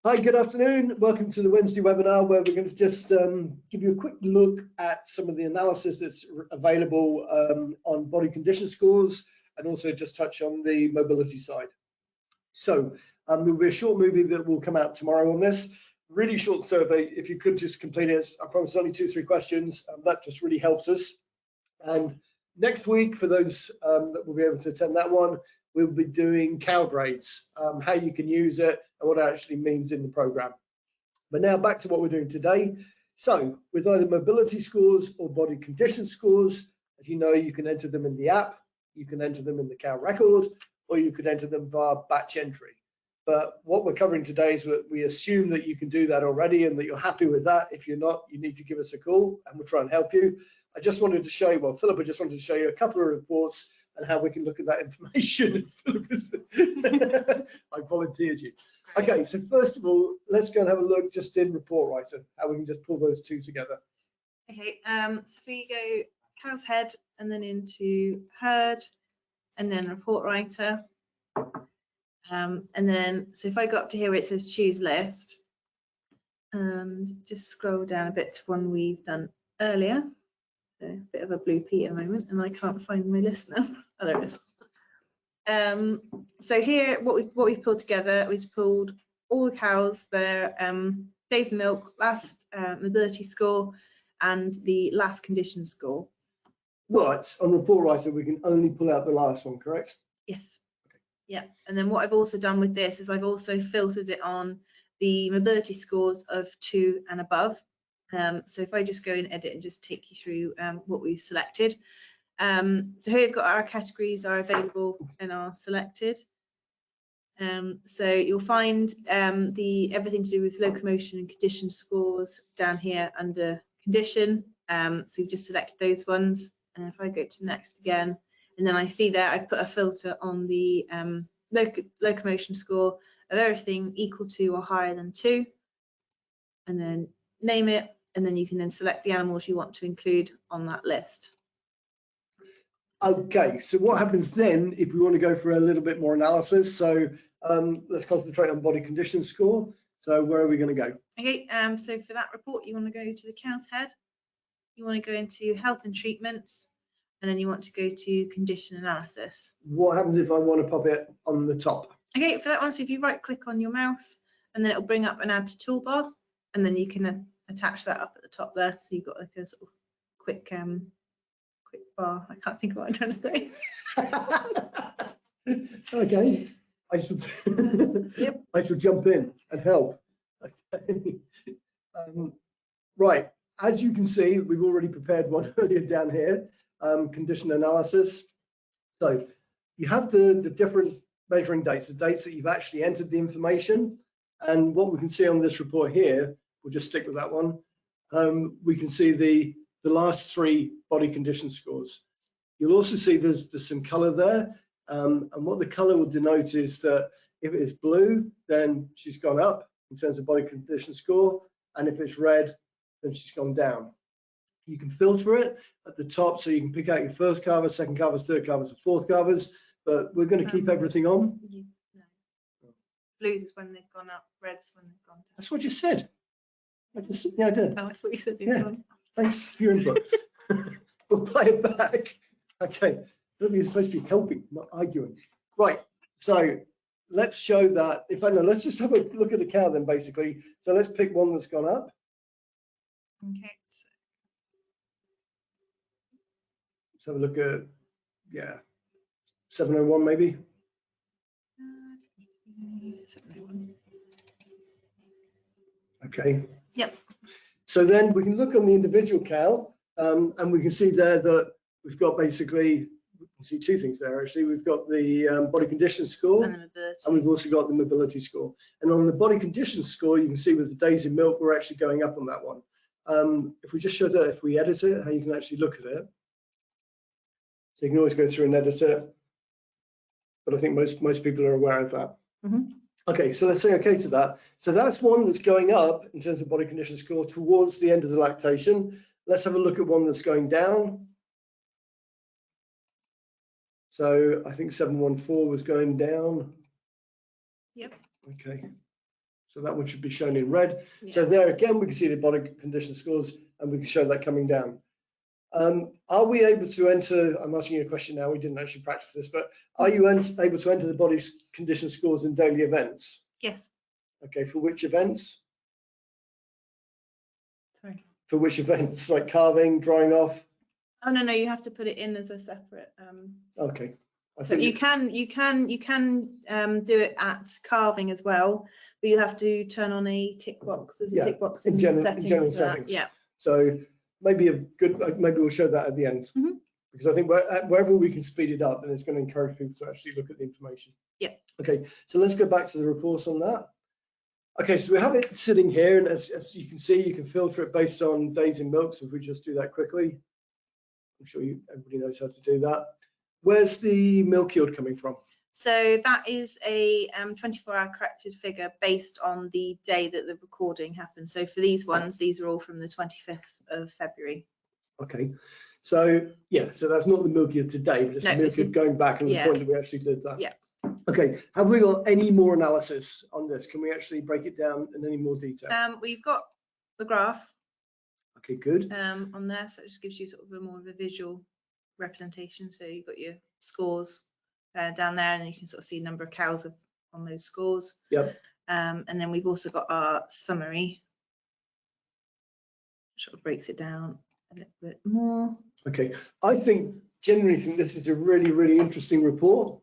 Hi, good afternoon. Welcome to the Wednesday webinar where we're going to just give you a quick look at some of the analysis that's available on body condition scores and also just touch on the mobility side. So there'll be a short movie that will come out tomorrow on this. Really short survey. If you could just complete it, I promise only 2-3 questions. That just really helps us. And next week, for those that will be able to attend that one, we'll be doing cow grades, how you can use it and what it actually means in the program. But now back to what we're doing today. So with either mobility scores or body condition scores, as you know, you can enter them in the app, you can enter them in the cow record, or you could enter them via batch entry. But what we're covering today is we assume that you can do that already and that you're happy with that. If you're not, you need to give us a call and we'll try and help you. I just wanted to show you, well, Philip, I just wanted to show you a couple of reports and how we can look at that information. I volunteered you. Okay, so first of all, let's go and have a look just in Report Writer, how we can just pull those two together. Okay, so we go cow's head and then into herd and then Report Writer. And then, so if I go up to here where it says choose list and just scroll down a bit to one we've done earlier. So a bit of a blue P at the moment and I can't find my list now. Oh, there it is. So here, what we've pulled together, we've pulled all the cows, their days of milk, last mobility score, and the last condition score. Right, on Report Writer, we can only pull out the last one, correct? Yes. Okay. Yeah, and then what I've also done with this is I've also filtered it on the mobility scores of 2 and above. So if I just go and edit and just take you through what we've selected. So here we've got our categories are available and are selected. So you'll find everything to do with locomotion and condition scores down here under condition. So we've just selected those ones. And if I go to next again, and then I see there I've put a filter on the locomotion score of everything equal to or higher than 2, and then name it, and then you can then select the animals you want to include on that list. Okay, so what happens then if we want to go for a little bit more analysis? So let's concentrate on body condition score. So where are we going to go? Okay, so for that report, you want to go to the cow's head. You want to go into health and treatments, and then you want to go to condition analysis. What happens if I want to pop it on the top? Okay, for that one, so if you right click on your mouse, and then it'll bring up an add to toolbar, and then you can attach that up at the top there. So you've got like a sort of quick bar. I can't think of what I'm trying to say. Okay, I should Yep. I should jump in and help. Okay. Right, as you can see, we've already prepared one earlier down here, condition analysis. So you have the different measuring dates, the dates that you've actually entered the information, and what we can see on this report here, we'll just stick with that one. We can see the last 3 body condition scores. You'll also see there's some color there, and what the color will denote is that if it is blue, then she's gone up in terms of body condition score, and if it's red, then she's gone down. You can filter it at the top, so you can pick out your first calvers, second calvers, third calvers, and fourth calvers, but we're going to keep everything on. No. Blues is when they've gone up, red's when they've gone down. That's what you said. Yeah, I did. Oh, I thought you said they've gone. Thanks for your input. We'll play it back. Okay, you're supposed to be helping, not arguing. Right, so let's show that. In fact, no, let's just have a look at the cow then, basically. So let's pick one that's gone up. Okay. So let's have a look at, yeah, 701 maybe. 701. Okay. Yep. So then we can look on the individual cow, and we can see there that we've got basically, we can see 2 things there actually. We've got the body condition score, and we've also got the mobility score. And on the body condition score, you can see with the days in milk, we're actually going up on that one. If we just show that, if we edit it, how you can actually look at it. So you can always go through and edit it, but I think most people are aware of that. Mm-hmm. Okay, so let's say okay to that. So that's one that's going up in terms of body condition score towards the end of the lactation. Let's have a look at one that's going down. So I think 714 was going down. Yep. Okay. So that one should be shown in red. Yeah. So there again, we can see the body condition scores and we can show that coming down. Are we able to enter, I'm asking you a question now, we didn't actually practice this, but are you able to enter the body condition scores in daily events? Yes. Okay, for which events? Sorry. For which events, like carving, drying off? Oh, no, you have to put it in as a separate. Okay. So you can do it at carving as well, but you have to turn on a tick box. There's a tick box in general settings. settings. Yeah. So maybe maybe we'll show that at the end, because I think wherever we can speed it up, then it's going to encourage people to actually look at the information. Yeah. Okay, so let's go back to the reports on that. Okay, so we have it sitting here, and as you can see, you can filter it based on days in milk. So if we just do that quickly, I'm sure everybody knows how to do that. Where's the milk yield coming from? So that is a 24-hour corrected figure based on the day that the recording happened. So for these ones, these are all from the 25th of February. Okay, so yeah, so that's not the milk yield today, but it's the milk yield going back and the point that we actually did that. Yeah. Okay, have we got any more analysis on this? Can we actually break it down in any more detail? We've got the graph. Okay, good. On there, so it just gives you sort of a more of a visual representation. So you've got your scores down there, and you can sort of see the number of cows on those scores. Yep. And then we've also got our summary, which sort of breaks it down a little bit more. Okay, I generally think this is a really, really interesting report,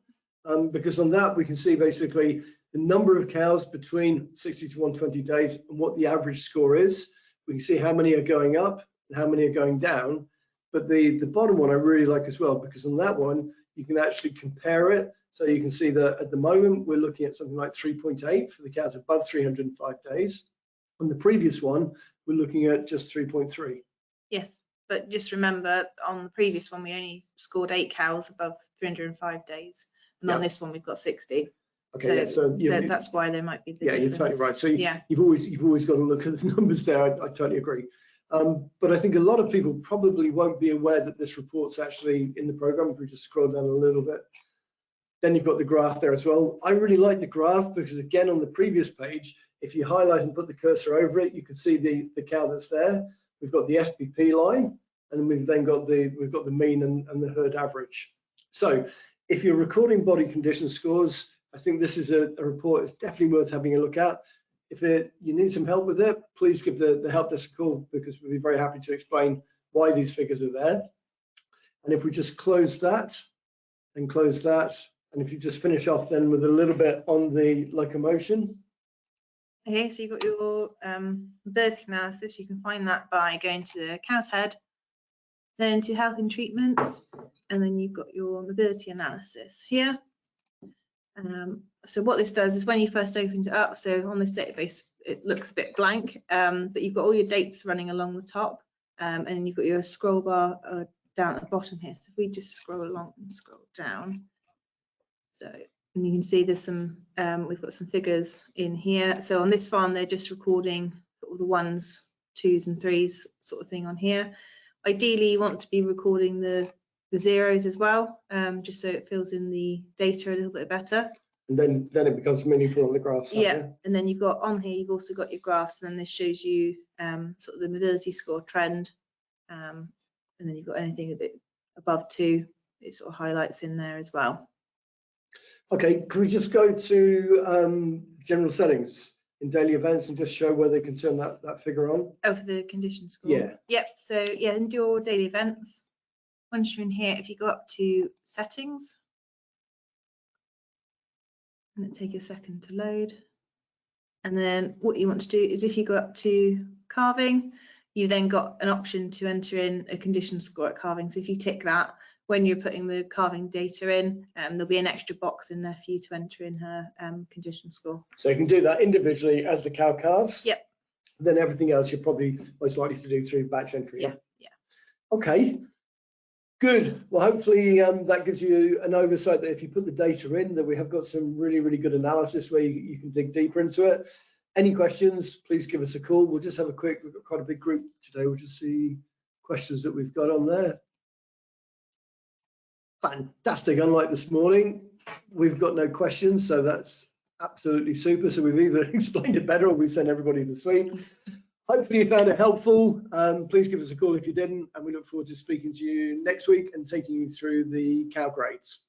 because on that we can see basically the number of cows between 60 to 120 days and what the average score is. We can see how many are going up and how many are going down. But the bottom one I really like as well, because on that one you can actually compare it. So you can see that at the moment we're looking at something like 3.8 for the cows above 305 days. On the previous one, we're looking at just 3.3. Yes, but just remember on the previous one we only scored 8 cows above 305 days, and on this one we've got 60. Okay, so that's why there might be the difference. You're totally right. So you've always got to look at the numbers there. I totally agree. But I think a lot of people probably won't be aware that this report's actually in the program. If we just scroll down a little bit, then you've got the graph there as well. I really like the graph because again, on the previous page, if you highlight and put the cursor over it, you can see the cow that's there. We've got the SPP line, and we've then got the mean and the herd average. So if you're recording body condition scores, I think this is a report it's definitely worth having a look at. If you need some help with it, please give the help desk a call, because we'll be very happy to explain why these figures are there. And if we just close that and close that, and if you just finish off then with a little bit on the locomotion. Okay, so you've got your birth analysis. You can find that by going to the cow's head, then to health and treatments, and then you've got your mobility analysis here. So what this does is when you first opened it up, so on this database it looks a bit blank, but you've got all your dates running along the top, and you've got your scroll bar down at the bottom here. So if we just scroll along and scroll down, and you can see there's some we've got some figures in here. So on this farm they're just recording all the 1s, 2s and 3s sort of thing on here. Ideally you want to be recording the zeros as well, just so it fills in the data a little bit better. And then it becomes meaningful on the graphs. Yeah, and then you've got on here, you've also got your graphs, and then this shows you sort of the mobility score trend, and then you've got anything above 2, it sort of highlights in there as well. Okay, can we just go to general settings in daily events and just show where they can turn that figure on? Oh, for the condition score? Yeah. Yep, so yeah, in your daily events, once you're in here, if you go up to settings, and it take a second to load, and then what you want to do is if you go up to carving, you then got an option to enter in a condition score at carving. So if you tick that, when you're putting the carving data in, there'll be an extra box in there for you to enter in her condition score. So you can do that individually as the cow calves. Yep. Then everything else you're probably most likely to do through batch entry. Yeah. Okay. Good. Well, hopefully that gives you an oversight that if you put the data in, that we have got some really, really good analysis where you can dig deeper into it. Any questions, please give us a call. We'll just have we've got quite a big group today. We'll just see questions that we've got on there. Fantastic. Unlike this morning, we've got no questions, so that's Absolutely super. So we've either explained it better or we've sent everybody to sleep. Hopefully you found it helpful. Please give us a call if you didn't, and we look forward to speaking to you next week and taking you through the cow grades.